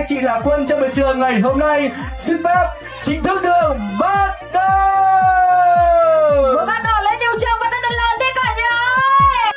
anh chị là quân trong buổi trường ngày hôm nay. Xin phép chính thức đường bắt đầu. Bắt đầu lên điều trường và tên lên đi cả nhà ơi.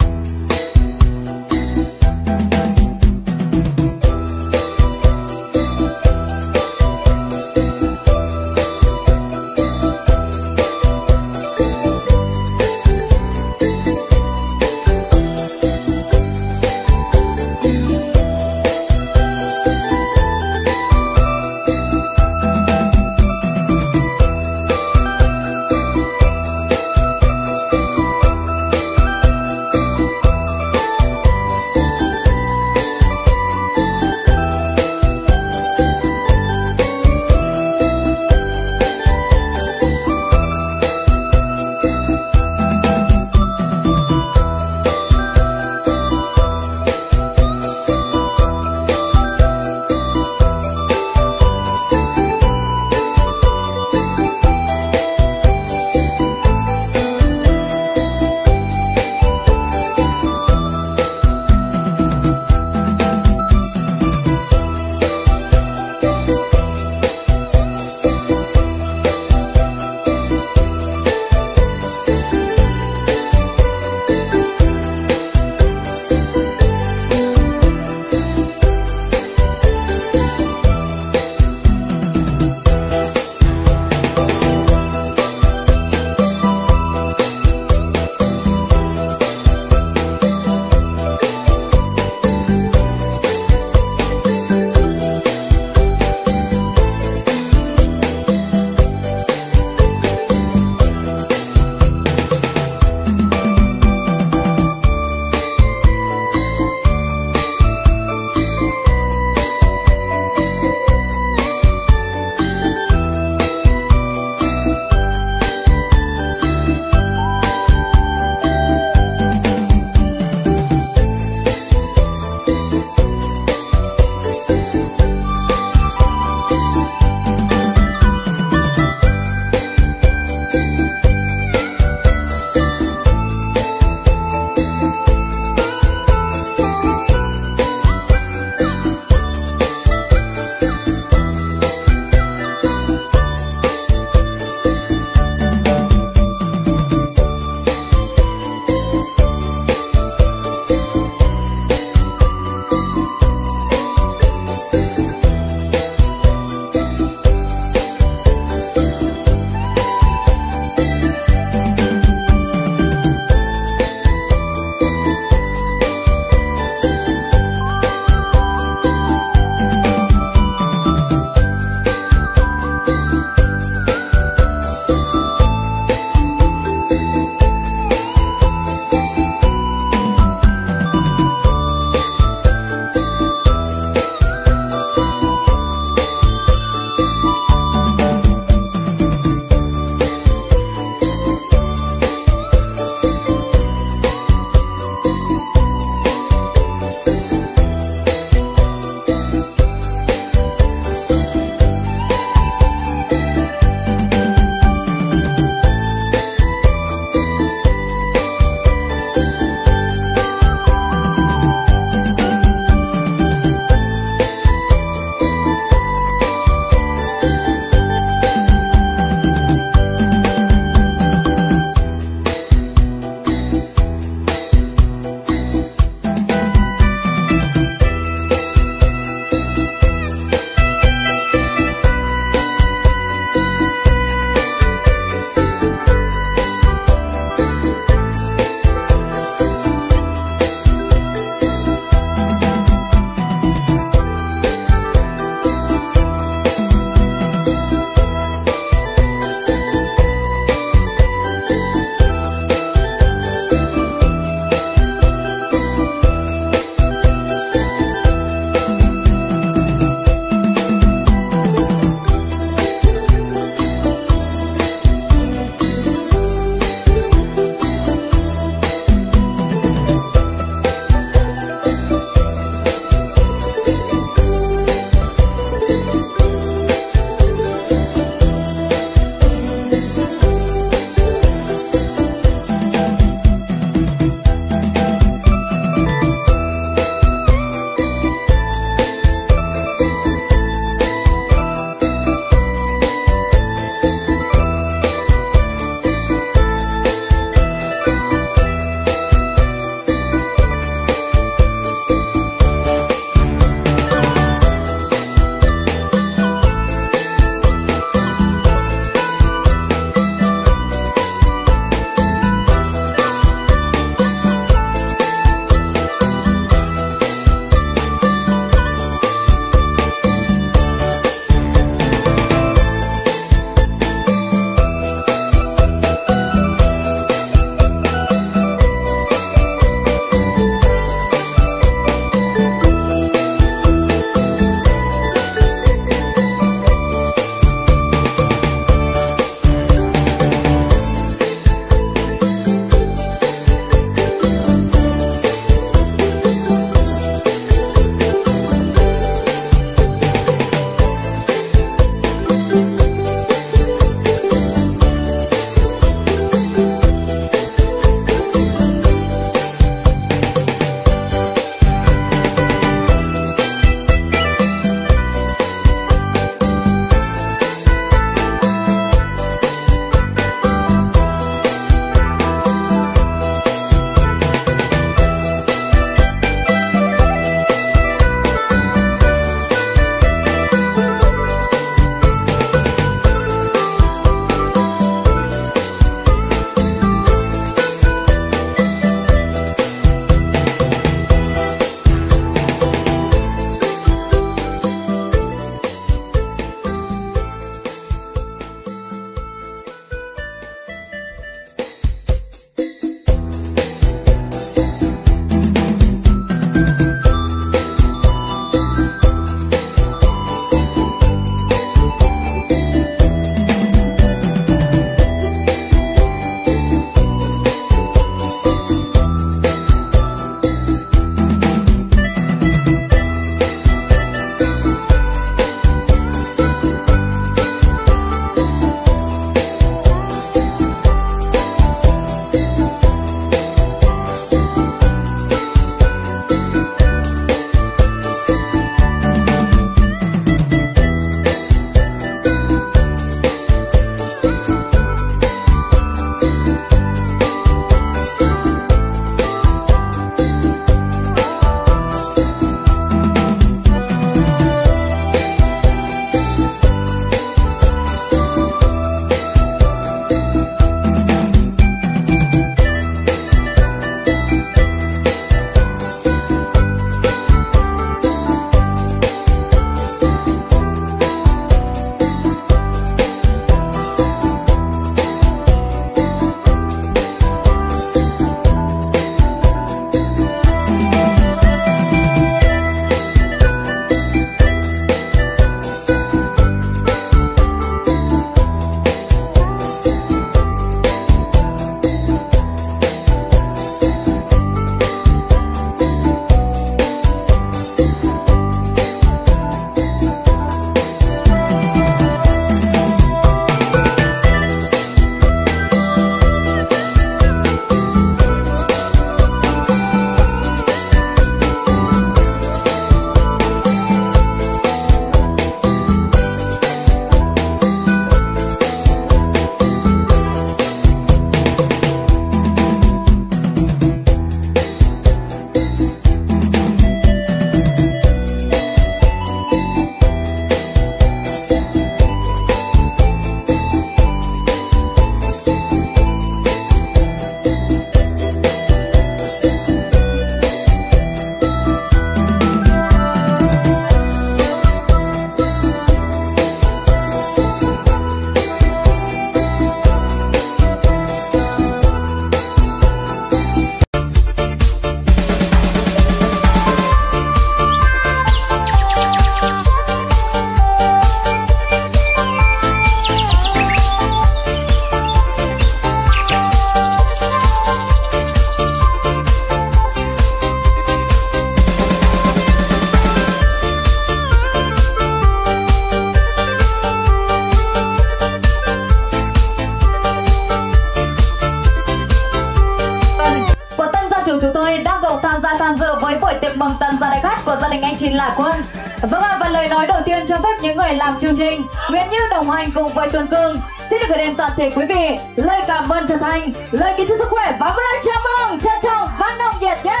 của chúng tôi đang cùng tham dự với buổi tiệc mừng tân gia đại khách của gia đình anh chị Lạc Quân. Vâng ạ, và lời nói đầu tiên cho phép những người làm chương trình Nguyễn Như đồng hành cùng với Tuấn Cương xin được gửi đến toàn thể quý vị lời cảm ơn chân thành, lời kính chúc sức khỏe và một lời chào mừng trân trọng và nồng nhiệt nhất.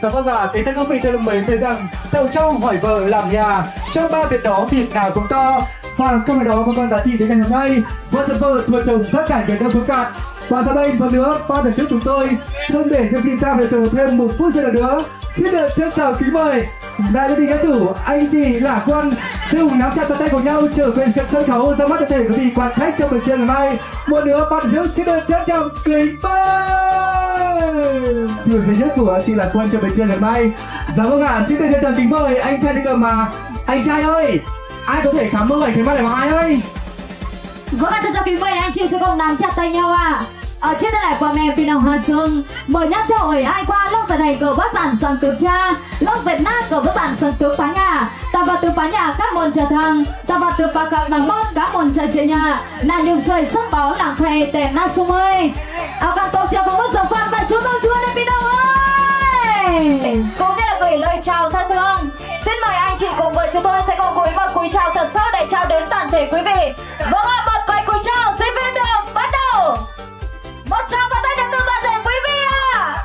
Vâng ạ, kính thưa quý vị thân mến, thấy rằng Tàu Châu hỏi vợ làm nhà, trong ba việc đó việc nào cũng to. Và câu nói đó có con giá trị đến ngày hôm nay. Vợ thật vợ, vợ chồng tất cả những đâu cạn. Và sau đây một nữa, ban tổ chức chúng tôi không để cho phim ta về chờ thêm một phút giây nữa. Xin được trân trọng kính mời đại gia đình các chủ, anh chị Lạc Quân sẽ cùng nắm chặt tay của nhau trở về sân khấu ra mắt toàn thể quý vị quan khách trong buổi trưa ngày mai. Một nữa, ban tổ chức xin được trân trọng kính mời điều thứ nhất của chị Lạc Quân trong buổi trưa ngày mai. Dạ vâng ạ, xin được trân trọng kính mời anh trai đi cầm mà. Anh trai ơi, ai có thể khám ơi, cái mắt này ai ơi. Vâng ạ, trân trọng kính mời anh chị sẽ cùng nắm chặt tay nhau ạ. Ở trên tay lại của mẹ Phi Đồng Hà Dương mời nhắc cho ơi ai qua lúc giờ này cờ bắt giản sân tướng cha lúc Việt Nam cờ bắt giản sân tướng phá nhà ta vào tướng phá nhà các môn trở thăng ta vào tướng phá cặp bằng môn các môn trở chế nhà là niềm sơi sắc báo làng khoe tèn na sung ơi áo càng tổ chức bằng một giờ phan và chú mong chúa lên Phi Đồng ơi cũng như là gửi lời chào thân thương. Xin mời anh chị cùng với chúng tôi sẽ cùng gửi một cúi chào thật sâu để chào đến toàn thể quý vị. Vâng ạ, một cúi chào xin phép được bắt đầu. Một tràng vào tay được đưa toàn thể quý vị ạ.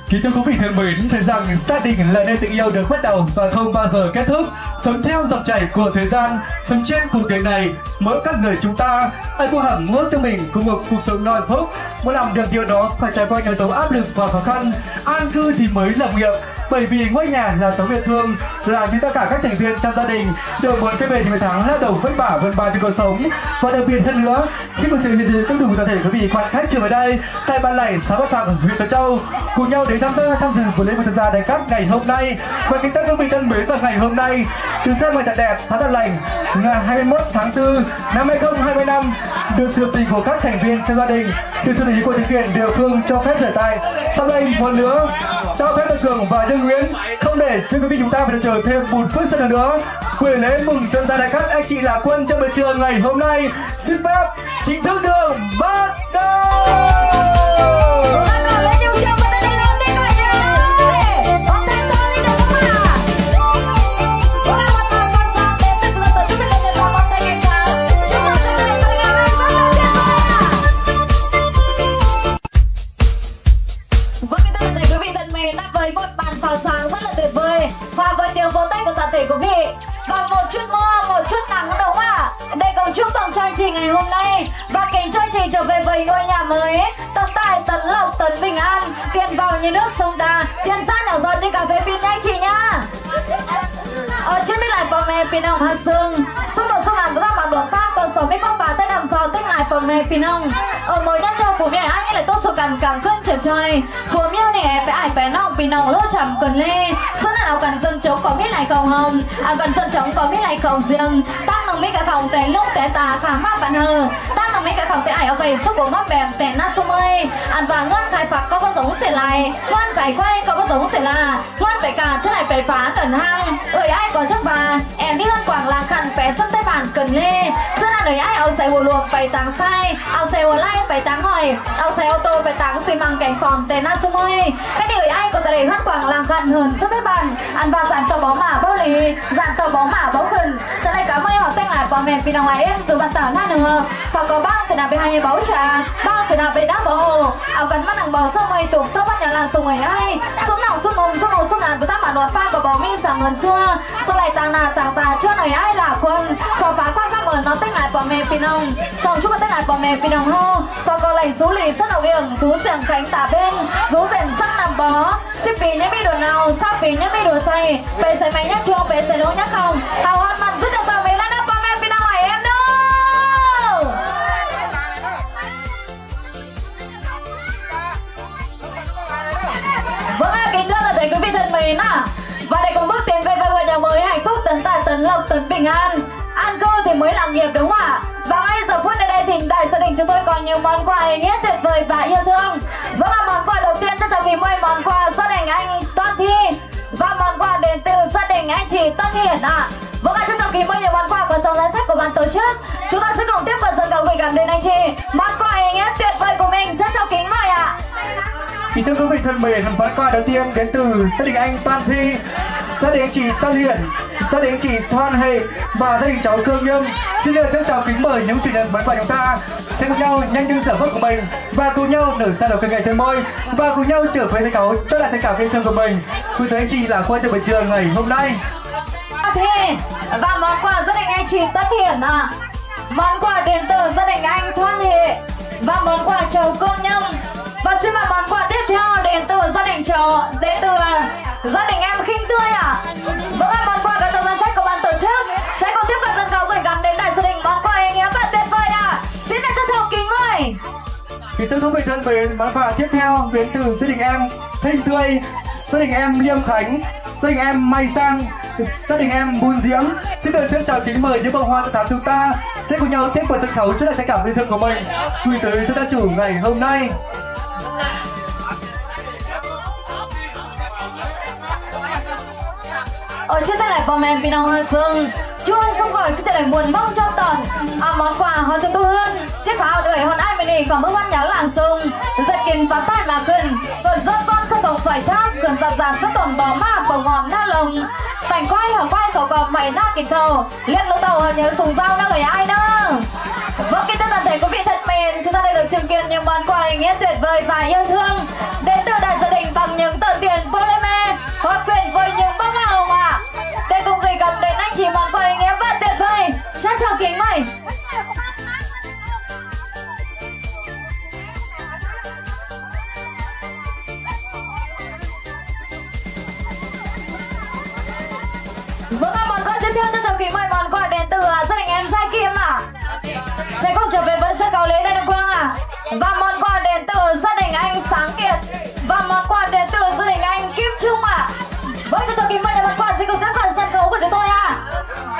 Kính thưa quý vị thân mến, thấy rằng gia đình là nơi tình yêu được bắt đầu và không bao giờ kết thúc. Sống theo dòng chảy của thời gian, sống trên cuộc đời này, mỗi các người chúng ta ai cũng hẳn muốn cho mình cùng một cuộc sống no hạnh phúc. Muốn làm được điều đó phải trải qua nhiều tố áp lực và khó khăn. An cư thì mới lập nghiệp. Bởi vì ngôi nhà là tấm yêu thương, là như tất cả các thành viên trong gia đình đều muốn cái bền thì thắng lao đầu vất vả vươn ba cho cuộc sống. Và đặc biệt hơn nữa, khi một sự hiện diện cũng đủ toàn thể quý vị quan khách trở về đây tại Ban Lẩy, xã Bắc Phạm, huyện Tây Châu cùng nhau đến tham dự buổi lễ mừng tân gia đại khách ngày hôm nay. Và kính thưa quý vị thân mến, vào ngày hôm nay từ sáng ngày thật đẹp, tháng thật lành, ngày 21 tháng 4 năm 2025 được sự tình của các thành viên trong gia đình, được sự đồng ý của chính quyền địa phương cho phép rửa tay. Sau đây một nữa cho phép Tân Cường và Nhân Nguyễn không để cho quý vị chúng ta phải chờ thêm một phút giây nữa. Buổi lễ mừng tân gia đại khách anh chị Lạc Quân trong buổi trưa ngày hôm nay xin phép chính thức được bắt đầu. Với một màn pháo sáng rất là tuyệt vời và với tiếng vỗ tay của toàn thể quý vị và một chút mưa, một chút nắng đúng không ạ? Để cùng chúc mừng cho anh chị ngày hôm nay và kính cho anh chị trở về với ngôi nhà mới tấn tài, tấn lộc, tấn bình an, tiền vào như nước sông Đà, tiền sát nhỏ giọt như cà phê phin nha anh chị nhá. Ở trên đây là phòng mẹ Phi Đồng Hà Dương số một số làm của các bạn luận pháp còn số mấy con bà tay nằm vào tích lại phòng mẹ Phi Đồng ở mỗi nhất châu phủ mẹ anh ấy lại tốt số cần cảm cân chở trời phủ miêu nè phải ải phải nong Phi Đồng lỗ chầm cần lê số nào cần dân chống có biết lại cầu hồng cần dân chống có biết lại cầu riêng tăng nồng mấy cả phòng tè lúc tè tà khả mát bạn hờ tăng nồng mấy cả phòng tè ải ở về số của mắt bèm tè nát sông ơi ăn và ngân khai phạt có bao giống sẽ lại ngoan phải quay có bao giống sẽ là ngoan phải cả chứ này phải phá cần hang ơi ai còn chắc bà em đi hơn quảng là khăn phải sắp tay bàn cần lê rất là đời ai ao xe hồ luộc phải táng sai ao xe hồ lai phải táng hỏi ao xe ô tô phải táng xi măng cảnh phòng tè nát sông ơi cái điều ai còn để hơn quảng làm khăn hơn sắp tay bàn ăn và dàn tờ bó mả bao lì dàn tờ bó mả bó khẩn cho này cả mây họ tên lại vào mẹ vì nào ngoài em từ bàn tảo na nữa và có bao sẽ nạp về hai báu trà bao sẽ nạp về đá bò hồ ao cần mắt hàng bò sông mây tụm tông mắt nhà làng sông ấy ai xuống nào xuống mồm xuống mồm xuống nàn của ta bản đoạt pha và bò mi sảng ngần xưa sau này tàng nà tàng tà chưa này ai là quân sau phá qua các mở nó tên lại vào mẹ Phi Đồng sau chúc tên lại vào mẹ Phi Đồng hô và có lệnh rú lì sắt đầu giềng rú giềng cánh tả bên rú giềng sắt nằm bó ship vì nhé mi đồ nào sao vì nhé mi đồ say về sẽ máy nhắc chuông về sẽ lỗ nhắc không hào hoan mặt rất là giàu về lên vào mẹ Phi Đồng hỏi em đâu. Vâng ạ, kính thưa tất cả quý vị thân mến ạ. Và để cùng bước tiến về với ngôi nhà mới hạnh phúc tấn tài tấn lộc tấn bình an. An cư thì mới làm nghiệp đúng không ạ? Và ngay giờ phút đây thì đại gia đình chúng tôi còn nhiều món quà ý nghĩa tuyệt vời và yêu thương. Vâng ạ, món quà đầu tiên cho cháu kính mời món quà gia đình anh Toan Thi và món quà đến từ gia đình anh chị Tân Hiển ạ. Vâng ạ, cho cháu kính mời nhiều món quà còn trong danh sách của ban tổ chức. Chúng ta sẽ cùng tiếp cận sân khấu gửi gắm đến anh chị món quà ý nghĩa tuyệt vời của mình cho cháu kính mời Kính thưa quý vị thân mến, món quà đầu tiên đến từ gia đình anh Toàn Thi, gia đình anh chị Tân Hiển, gia đình anh chị Thoan Hề và gia đình cháu Cương Nhung. Xin được trân trọng kính mời những chủ nhân món quà chúng ta sẽ cùng nhau nhanh đưa sở phước của mình và cùng nhau nở ra đầu cây ngày trên môi và cùng nhau trở về thành cáu cho lại tất cả yêu thương của mình. Quý thưa anh chị là quay từ buổi trường ngày hôm nay. Và món quà gia đình anh chị Tân Hiển món quà đến từ gia đình anh Thoan Hề và món quà cháu Cương Nhung. Và xin mời món quà tiếp theo đến từ gia đình cháu, đến từ gia đình em Khinh Tươi Vâng, món quà có từ danh sách của ban tổ chức sẽ cùng tiếp cận sân khấu gửi gắm đến đại gia đình món quà ý nghĩa và tuyệt vời Xin được trân trọng kính mời. Kính thưa quý vị thân mến, món quà tiếp theo đến từ gia đình em Thanh Tươi, gia đình em Liêm Khánh, gia đình em Mai Sang, gia đình em Bùn Giếng. Xin được trân trọng kính mời những bông hoa của chúng ta sẽ cùng nhau tiếp cận sân khấu cho lại tất cả yêu thương của mình gửi tới cho gia chủ ngày hôm nay. Ở trên tay lại bò mèn vì nào hơi sương Chúa xong rồi cứ chạy lại buồn mong trong tòn món quà họ cho tôi hơn chiếc áo đời hôn ai mình đi còn bước văn nhớ làng sung giật kín và tay mà khinh còn rất con không tổng phải thác cần giặt giặt rất tồn bỏ ma bầu ngọn na lồng tảnh quay hở quay khẩu cọp mày na kịch thầu liên lỗ tàu hở nhớ sùng dao na người ai đâu. Vâng, kính thưa toàn thể quý vị thân mến, chúng ta đã được chứng kiến những món quà ý nghĩa tuyệt vời và yêu thương đến từ đại gia đình bằng những tờ tiền polymer hoặc quyền với những bông hoa hồng để cùng gửi gắm đến anh chị món quà ý nghĩa và tuyệt vời. Trân trọng kính mời. Vâng, món quà tiếp theo trân trọng kính mời món quà đến từ gia đình em Giai Kim sẽ cùng trở về với sân khấu lễ Đại Đông Quang và món quà đến từ gia đình anh Sáng Kiệt và món quà đến từ gia đình anh Kim Trung Vâng, trân trọng kính mời những món quà sẽ cùng tiếp cận sân khấu của chúng tôi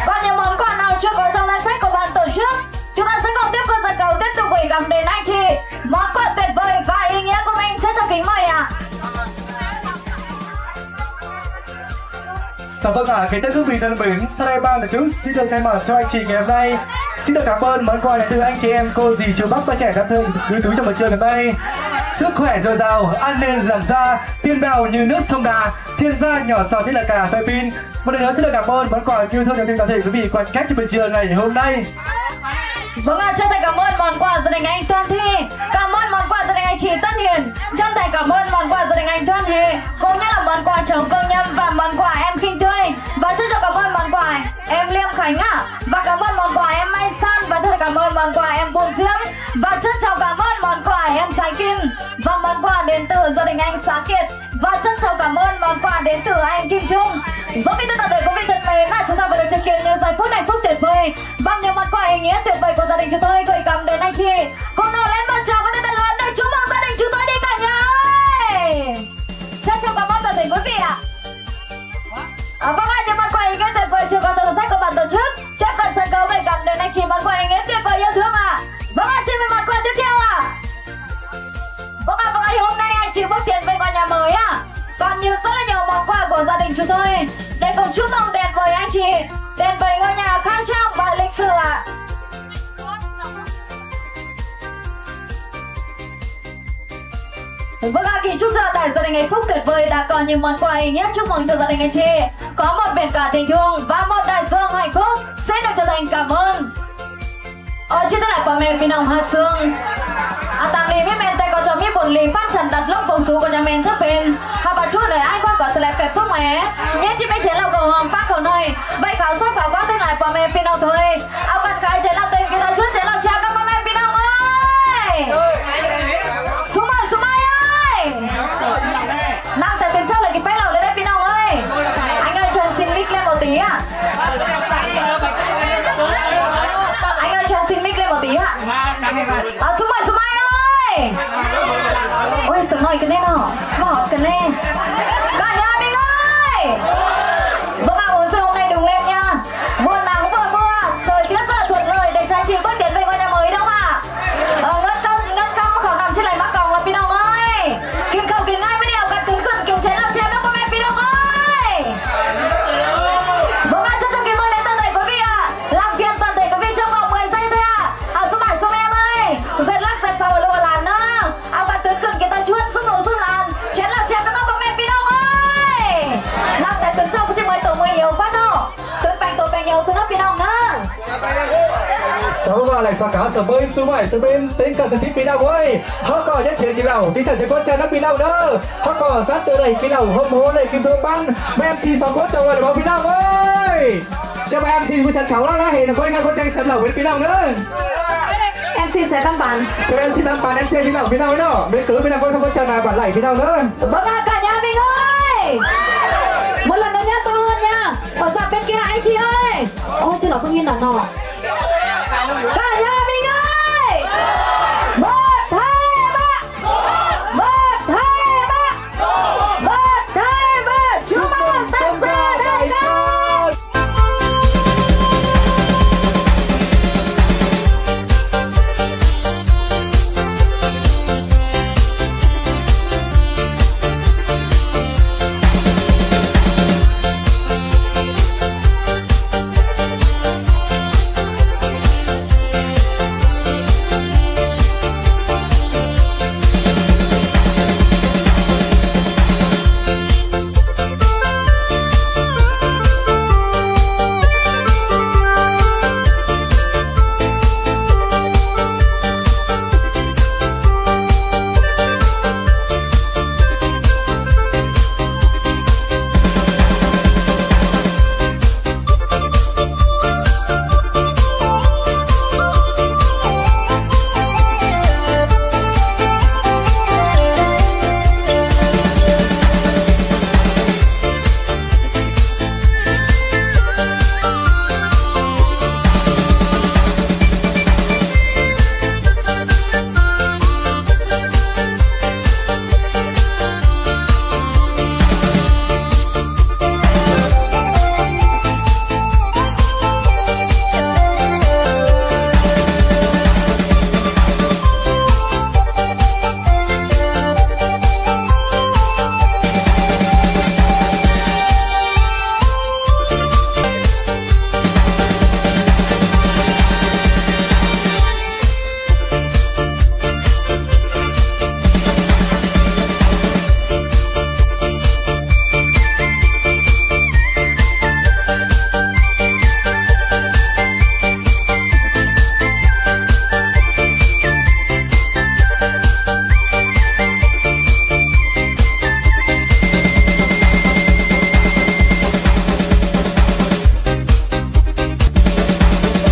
Còn những món quà nào chưa có trong danh sách của ban tổ chức, chúng ta sẽ cùng tiếp cận sân khấu tiếp tục gửi gắm đến anh chị món quà tuyệt vời và ý nghĩa của mình. Trân trọng kính mời Dạ vâng kính thưa quý vị thân mến, sau đây ban tổ chức xin được thay mặt cho anh chị ngày hôm nay xin được cảm ơn món quà đến từ anh chị em cô dì chú bác và trẻ thân thương gửi túi trong buổi trưa ngày hôm nay. Sức khỏe dồi dào, ăn nên làm ra, tiên bèo như nước sông Đà, thiên gia nhỏ giọt như là cả tay pin. Một lần nữa xin được cảm ơn món quà yêu thương đầu tiên toàn thể quý vị quan khách trong buổi trưa ngày hôm nay. Vâng, chân thành cảm ơn món quà gia đình anh Toàn Thi, cảm ơn món quà gia đình anh chị Tân Hiền, chân thành cảm ơn món quà gia đình anh Thoan Hề, cũng như là món quà cháu Cương Nhâm và món quà em Khinh Tươi, và trân trọng cảm ơn món quà em Liêm Khánh và cảm ơn món quà em Mai San, và thật cảm ơn món quà em Bùn Diễm, và trân trọng cảm ơn món quà em Giai Kim và món quà đến từ gia đình anh Sáng Kiệt, và trân trọng cảm ơn món quà đến từ anh Kim Trung. Vâng, kính thưa toàn thể quý vị thân mến, chúng ta vừa được chứng kiến những giây phút hạnh phúc tuyệt vời bằng những món quà ý nghĩa tuyệt vời của gia đình chúng tôi gửi gắm đến anh chị. Cùng nào lên một tràng và tay lớn để chúc mừng gia đình chúng tôi đi cả nhà ơi. Trân trọng cảm ơn toàn thể quý vị vâng, những món quà ý nghĩa tuyệt vời chưa có trong danh sách của ban tổ chức tiếp cận sân khấu gửi gắm đến anh chị món quà ý nghĩa tuyệt vời yêu thương Vâng, xin mời món quà tiếp theo Vâng, hôm nay anh chị bước tiến về ngôi nhà mới còn như rất là nhiều món quà của gia đình chúng tôi để cùng chúc mừng đến với anh chị đến với ngôi nhà khang trang và lịch sử Vâng, kỳ chúc cho tại gia đình hạnh phúc tuyệt vời đã có những món quà ý nghĩa chúc mừng từ gia đình anh chị, có một biển cả tình thương và một đại dương hạnh phúc sẽ được trở thành cảm ơn. Ở trên tay lại của mẹ Phi Nông Hà Sương tạm lì với mẹ tay có cho mi bồn lì phát trần đặt lốc bông sú của nhà mình chấp bên hà bà chúa đời ai qua có sẽ lại kẹp thuốc mẹ nhé chị mấy chế là cầu hòm phát cầu nơi bay khảo sắp khảo quá thế này của mẹ Phi Nông thôi áo cắt cái chế là tên cái ta chúa chế là cha các mẹ Phi Nông ơi xuống mai ơi năm tại tiền chắc là cái phép lầu lên đây Phi Nông ơi anh ơi cho em xin mic lên một tí anh ơi cho em xin mic lên một tí xuống mai ơi ôi sướng nổi cái này nào bỏ cái này cả nhà mình ơi vâng ôi giờ hôm nay đừng lên nha mùa nắng vừa mưa thời tiết rất là thuận lợi để cho anh chị bước tiến về ngôi nhà mới đâu ngất cao khó nằm trên này mắc còng là Phi Nông ơi kiên khẩu kiên ngay với điều cắt cứng cẩn kiềm chế làm chém đâu có mẹ Phi Nông ơi vâng chân trọng kính mời đến toàn thể quý vị làm phiền toàn thể quý vị trong vòng 10 giây thôi giúp em ơi dệt lắc dệt sau lùa làn áo cắt cứng cẩn cái ta chuốt giúp nổ giúp làn cả sở bơi số 7 sở bên tính cả thiết bị nào ơi họ có nhất thiện gì nào thì sẽ có chân nó bị nào nữa họ có sát từ đây cái nào hôm mố này kim thương băng MC 2 con chào là bảo bị nào ơi cho MC với sân khấu đó là hiện là có ngăn con chân sân lẩu với bị nào nữa MC sẽ tăng bản cho MC tăng bản MC bị nào đó bên cứ bị nào con không có chân nào bản lại bị nào nữa vâng cả nhà mình ơi một lần nữa nhá to hơn nha ở dạp bên kia anh chị ơi ôi chứ nó không yên là nọ